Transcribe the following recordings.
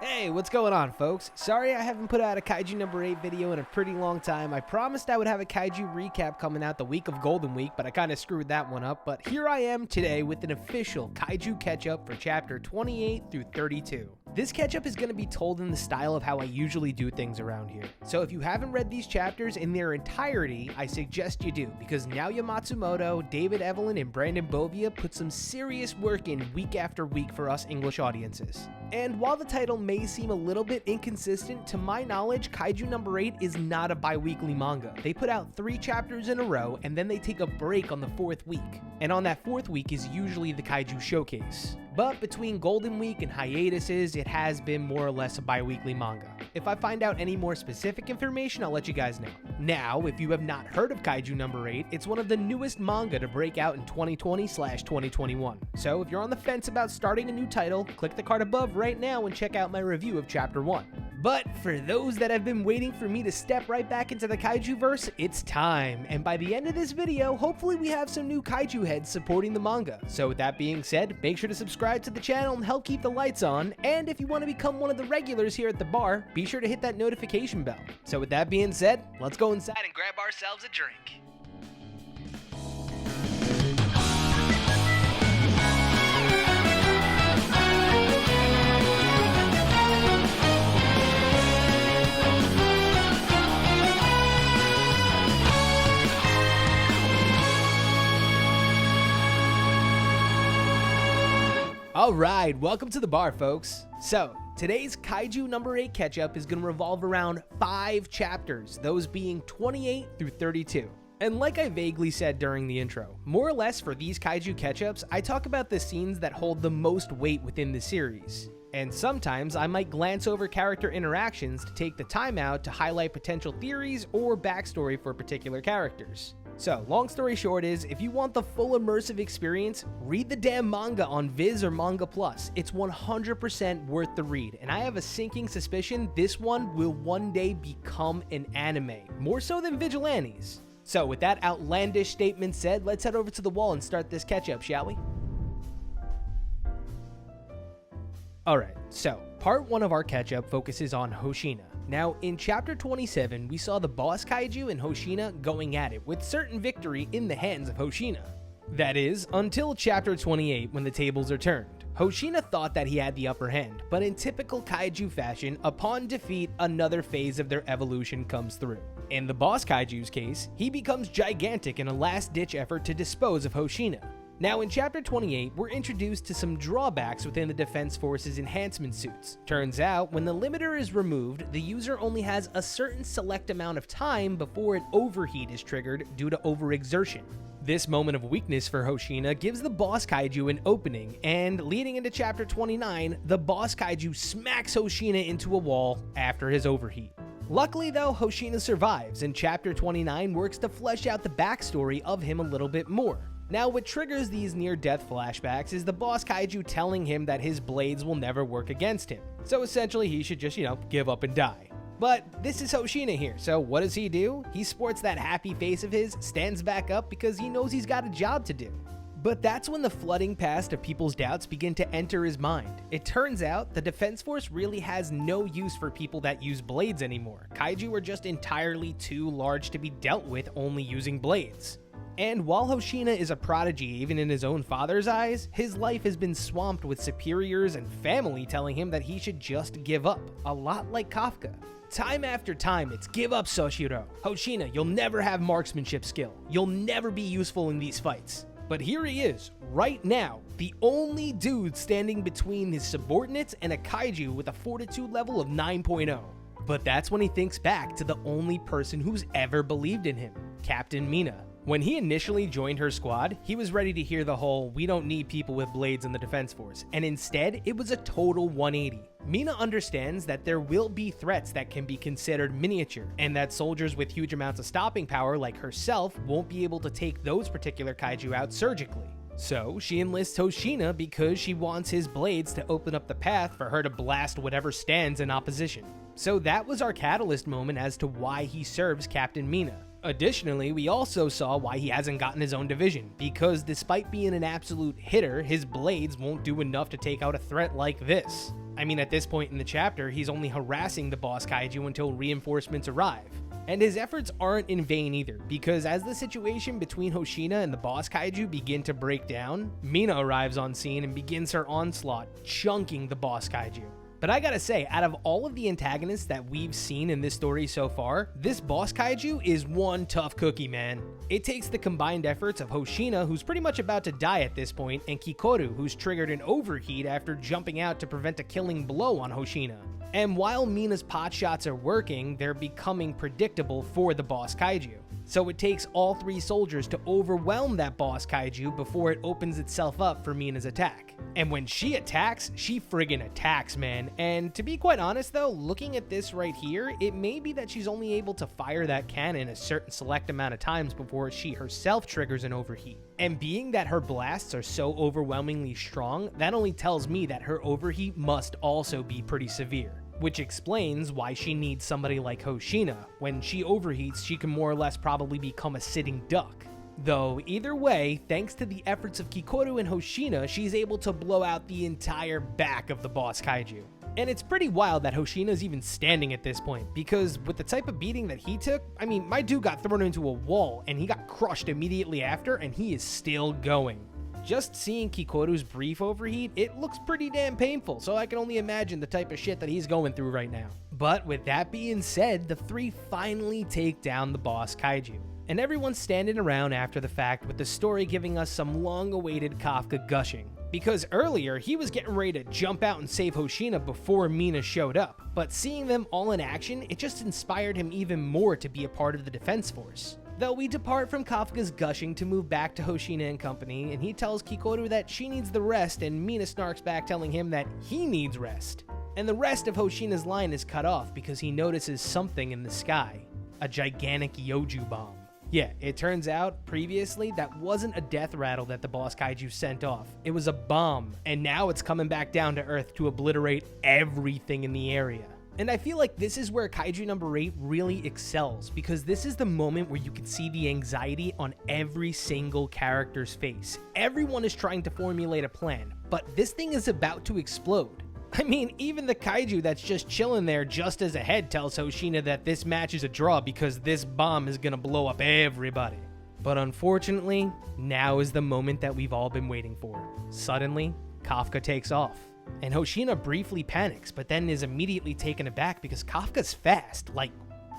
Hey, what's going on, folks? Sorry I haven't put out a Kaiju number 8 video in a pretty long time. I promised I would have a Kaiju recap coming out the week of Golden Week, but I kind of screwed that one up. But here I am today with an official Kaiju catch-up for chapter 28 through 32. This catch-up is going to be told in the style of how I usually do things around here. So if you haven't read these chapters in their entirety, I suggest you do, because Naoya Matsumoto, David Evelyn, and Brandon Bovia put some serious work in week after week for us English audiences. And while the title may seem a little bit inconsistent, to my knowledge, Kaiju number 8 is not a bi-weekly manga. They put out 3 chapters in a row, and then they take a break on the 4th week. And on that 4th week is usually the Kaiju Showcase. But between Golden Week and hiatuses, it has been more or less a bi-weekly manga. If I find out any more specific information, I'll let you guys know. Now, if you have not heard of Kaiju number 8, it's one of the newest manga to break out in 2020/2021. So if you're on the fence about starting a new title, click the card above right now and check out my review of Chapter 1. But for those that have been waiting for me to step right back into the Kaiju-verse, it's time. And by the end of this video, hopefully we have some new Kaiju heads supporting the manga. So with that being said, make sure to subscribe to the channel and help keep the lights on. And if you want to become one of the regulars here at the bar, be sure to hit that notification bell. So with that being said, let's go inside and grab ourselves a drink. Alright, welcome to the bar, folks. So, today's Kaiju number 8 catch-up is going to revolve around 5 chapters, those being 28 through 32. And like I vaguely said during the intro, more or less for these Kaiju catch-ups, I talk about the scenes that hold the most weight within the series. And sometimes I might glance over character interactions to take the time out to highlight potential theories or backstory for particular characters. So, long story short is, if you want the full immersive experience, read the damn manga on Viz or Manga Plus. It's 100% worth the read, and I have a sinking suspicion this one will one day become an anime, more so than Vigilantes. So with that outlandish statement said, let's head over to the wall and start this catch-up, shall we? Alright, so part 1 of our catch-up focuses on Hoshina. Now, in chapter 27, we saw the boss kaiju and Hoshina going at it, with certain victory in the hands of Hoshina. That is, until chapter 28 when the tables are turned. Hoshina thought that he had the upper hand, but in typical kaiju fashion, upon defeat, another phase of their evolution comes through. In the boss kaiju's case, he becomes gigantic in a last-ditch effort to dispose of Hoshina. Now in chapter 28, we're introduced to some drawbacks within the Defense Force's enhancement suits. Turns out, when the limiter is removed, the user only has a certain select amount of time before an overheat is triggered due to overexertion. This moment of weakness for Hoshina gives the boss kaiju an opening, and leading into chapter 29, the boss kaiju smacks Hoshina into a wall after his overheat. Luckily though, Hoshina survives, and chapter 29 works to flesh out the backstory of him a little bit more. Now, what triggers these near-death flashbacks is the boss kaiju telling him that his blades will never work against him. So essentially, he should just, give up and die. But this is Hoshina here, so what does he do? He sports that happy face of his, stands back up because he knows he's got a job to do. But that's when the flooding past of people's doubts begin to enter his mind. It turns out the Defense Force really has no use for people that use blades anymore. Kaiju are just entirely too large to be dealt with only using blades. And while Hoshina is a prodigy even in his own father's eyes, his life has been swamped with superiors and family telling him that he should just give up, a lot like Kafka. Time after time, it's give up, Soshiro. Hoshina, you'll never have marksmanship skill. You'll never be useful in these fights. But here he is, right now, the only dude standing between his subordinates and a kaiju with a fortitude level of 9.0. But that's when he thinks back to the only person who's ever believed in him, Captain Mina. When he initially joined her squad, he was ready to hear the whole, we don't need people with blades in the Defense Force, and instead, it was a total 180. Mina understands that there will be threats that can be considered miniature, and that soldiers with huge amounts of stopping power like herself won't be able to take those particular kaiju out surgically. So, she enlists Hoshina because she wants his blades to open up the path for her to blast whatever stands in opposition. So that was our catalyst moment as to why he serves Captain Mina. Additionally, we also saw why he hasn't gotten his own division, because despite being an absolute hitter, his blades won't do enough to take out a threat like this. I mean, at this point in the chapter, he's only harassing the boss kaiju until reinforcements arrive. And his efforts aren't in vain either, because as the situation between Hoshina and the boss kaiju begin to break down, Mina arrives on scene and begins her onslaught, chunking the boss kaiju. But I gotta say, out of all of the antagonists that we've seen in this story so far, this boss kaiju is one tough cookie, man. It takes the combined efforts of Hoshina, who's pretty much about to die at this point, and Kikoru, who's triggered an overheat after jumping out to prevent a killing blow on Hoshina. And while Mina's pot shots are working, they're becoming predictable for the boss kaiju. So it takes all three soldiers to overwhelm that boss kaiju before it opens itself up for Mina's attack. And when she attacks, she friggin' attacks, man. And to be quite honest though, looking at this right here, it may be that she's only able to fire that cannon a certain select amount of times before she herself triggers an overheat. And being that her blasts are so overwhelmingly strong, that only tells me that her overheat must also be pretty severe. Which explains why she needs somebody like Hoshina. When she overheats, she can more or less probably become a sitting duck. Though, either way, thanks to the efforts of Kikoru and Hoshina, she's able to blow out the entire back of the boss kaiju. And it's pretty wild that Hoshina's even standing at this point, because with the type of beating that he took, I mean, my dude got thrown into a wall and he got crushed immediately after, and he is still going. Just seeing Kikoru's brief overheat, it looks pretty damn painful, so I can only imagine the type of shit that he's going through right now. But with that being said, the three finally take down the boss kaiju. And everyone's standing around after the fact, with the story giving us some long-awaited Kafka gushing. Because earlier, he was getting ready to jump out and save Hoshina before Mina showed up. But seeing them all in action, it just inspired him even more to be a part of the defense force. Though we depart from Kafka's gushing to move back to Hoshina and company, and he tells Kikoru that she needs the rest, and Mina snarks back telling him that he needs rest. And the rest of Hoshina's line is cut off because he notices something in the sky. A gigantic Yoju bomb. Yeah, it turns out, previously, that wasn't a death rattle that the boss kaiju sent off. It was a bomb, and now it's coming back down to Earth to obliterate everything in the area. And I feel like this is where Kaiju No. 8 really excels, because this is the moment where you can see the anxiety on every single character's face. Everyone is trying to formulate a plan, but this thing is about to explode. I mean, even the kaiju that's just chilling there just as ahead tells Hoshina that this match is a draw because this bomb is gonna blow up everybody. But unfortunately, now is the moment that we've all been waiting for. Suddenly, Kafka takes off. And Hoshina briefly panics, but then is immediately taken aback because Kafka's fast, like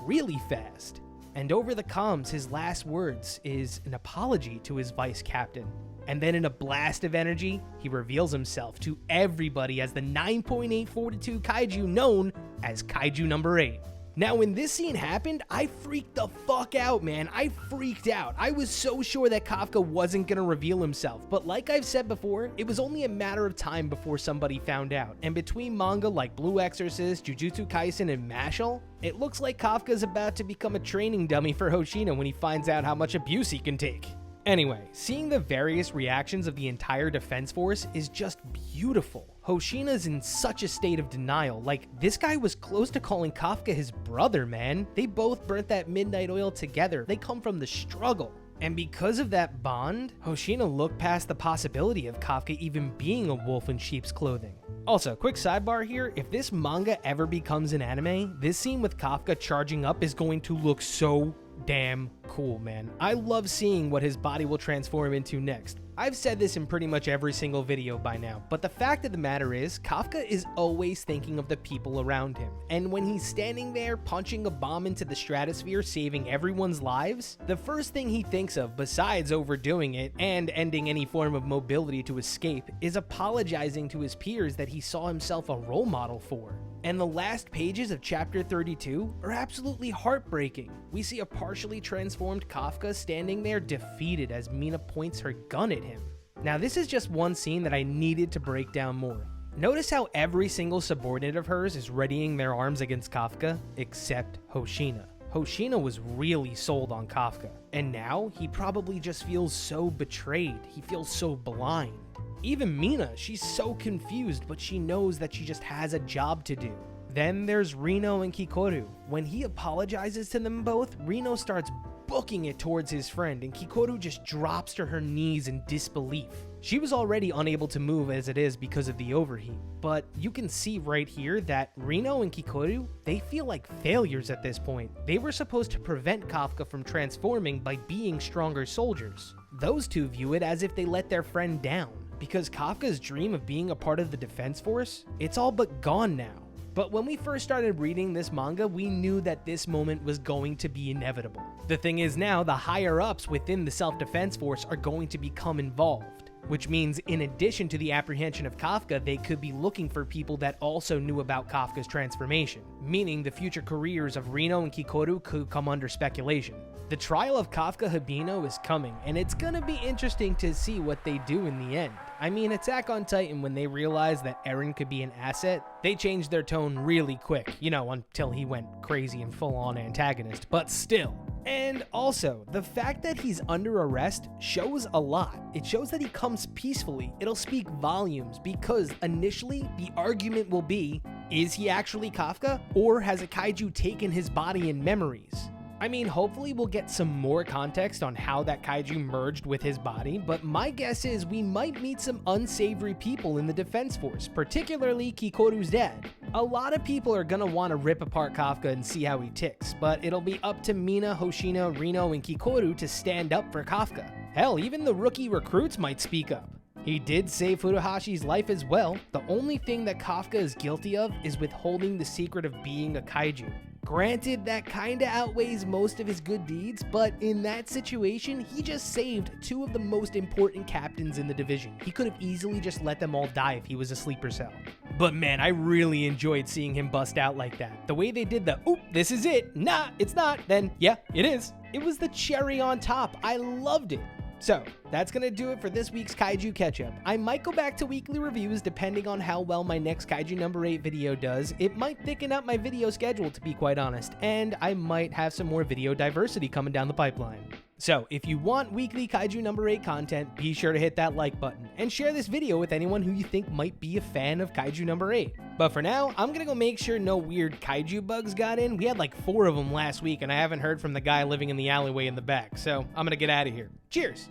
really fast. And over the comms, his last words is an apology to his vice captain. And then in a blast of energy, he reveals himself to everybody as the 9.8 Fortitude Kaiju known as Kaiju No. 8. Now, when this scene happened, I freaked the fuck out, man. I freaked out. I was so sure that Kafka wasn't gonna reveal himself, but like I've said before, it was only a matter of time before somebody found out. And between manga like Blue Exorcist, Jujutsu Kaisen, and Mashle, it looks like Kafka's about to become a training dummy for Hoshina when he finds out how much abuse he can take. Anyway, seeing the various reactions of the entire defense force is just beautiful. Hoshina's in such a state of denial, like this guy was close to calling Kafka his brother, man. They both burnt that midnight oil together. They come from the struggle. And because of that bond, Hoshina looked past the possibility of Kafka even being a wolf in sheep's clothing. Also, quick sidebar here, if this manga ever becomes an anime, this scene with Kafka charging up is going to look so damn cool, man. I love seeing what his body will transform into next. I've said this in pretty much every single video by now, but the fact of the matter is, Kafka is always thinking of the people around him. And when he's standing there punching a bomb into the stratosphere, saving everyone's lives, the first thing he thinks of, besides overdoing it and ending any form of mobility to escape, is apologizing to his peers that he saw himself a role model for. And the last pages of chapter 32 are absolutely heartbreaking. We see a partially transformed Kafka standing there defeated as Mina points her gun at him. Now this is just one scene that I needed to break down more. Notice how every single subordinate of hers is readying their arms against Kafka, except Hoshina. Hoshina was really sold on Kafka, and now he probably just feels so betrayed. He feels so blind. Even Mina, she's so confused, but she knows that she just has a job to do. Then there's Reno and Kikoru. When he apologizes to them both, Reno starts booking it towards his friend, and Kikoru just drops to her knees in disbelief. She was already unable to move as it is because of the overheat, but you can see right here that Rino and Kikoru, they feel like failures at this point. They were supposed to prevent Kafka from transforming by being stronger soldiers. Those two view it as if they let their friend down, because Kafka's dream of being a part of the defense force, it's all but gone now. But when we first started reading this manga, we knew that this moment was going to be inevitable. The thing is now, the higher-ups within the self-defense force are going to become involved, which means in addition to the apprehension of Kafka, they could be looking for people that also knew about Kafka's transformation, meaning the future careers of Rino and Kikoru could come under speculation. The trial of Kafka Hibino is coming, and it's gonna be interesting to see what they do in the end. I mean, Attack on Titan, when they realized that Eren could be an asset, they changed their tone really quick, until he went crazy and full-on antagonist, but still. And also, the fact that he's under arrest shows a lot. It shows that he comes peacefully. It'll speak volumes, because initially, the argument will be, is he actually Kafka, or has a kaiju taken his body and memories? I mean, hopefully we'll get some more context on how that kaiju merged with his body, but my guess is we might meet some unsavory people in the defense force, particularly Kikoru's dad. A lot of people are gonna want to rip apart Kafka and see how he ticks, but it'll be up to Mina, Hoshina, Rino, and Kikoru to stand up for Kafka. Hell, even the rookie recruits might speak up. He did save Furuhashi's life as well. The only thing that Kafka is guilty of is withholding the secret of being a kaiju. Granted, that kinda outweighs most of his good deeds, but in that situation, he just saved two of the most important captains in the division. He could have easily just let them all die if he was a sleeper cell. But man, I really enjoyed seeing him bust out like that. The way they did the, oop, this is it, nah, it's not, then yeah, it is. It was the cherry on top. I loved it. So, that's gonna do it for this week's Kaiju Catch-Up. I might go back to weekly reviews depending on how well my next Kaiju number 8 video does. It might thicken up my video schedule, to be quite honest, and I might have some more video diversity coming down the pipeline. So, if you want weekly Kaiju number 8 content, be sure to hit that like button, and share this video with anyone who you think might be a fan of Kaiju number 8. But for now, I'm gonna go make sure no weird kaiju bugs got in. We had like 4 of them last week, and I haven't heard from the guy living in the alleyway in the back, so I'm gonna get out of here. Cheers!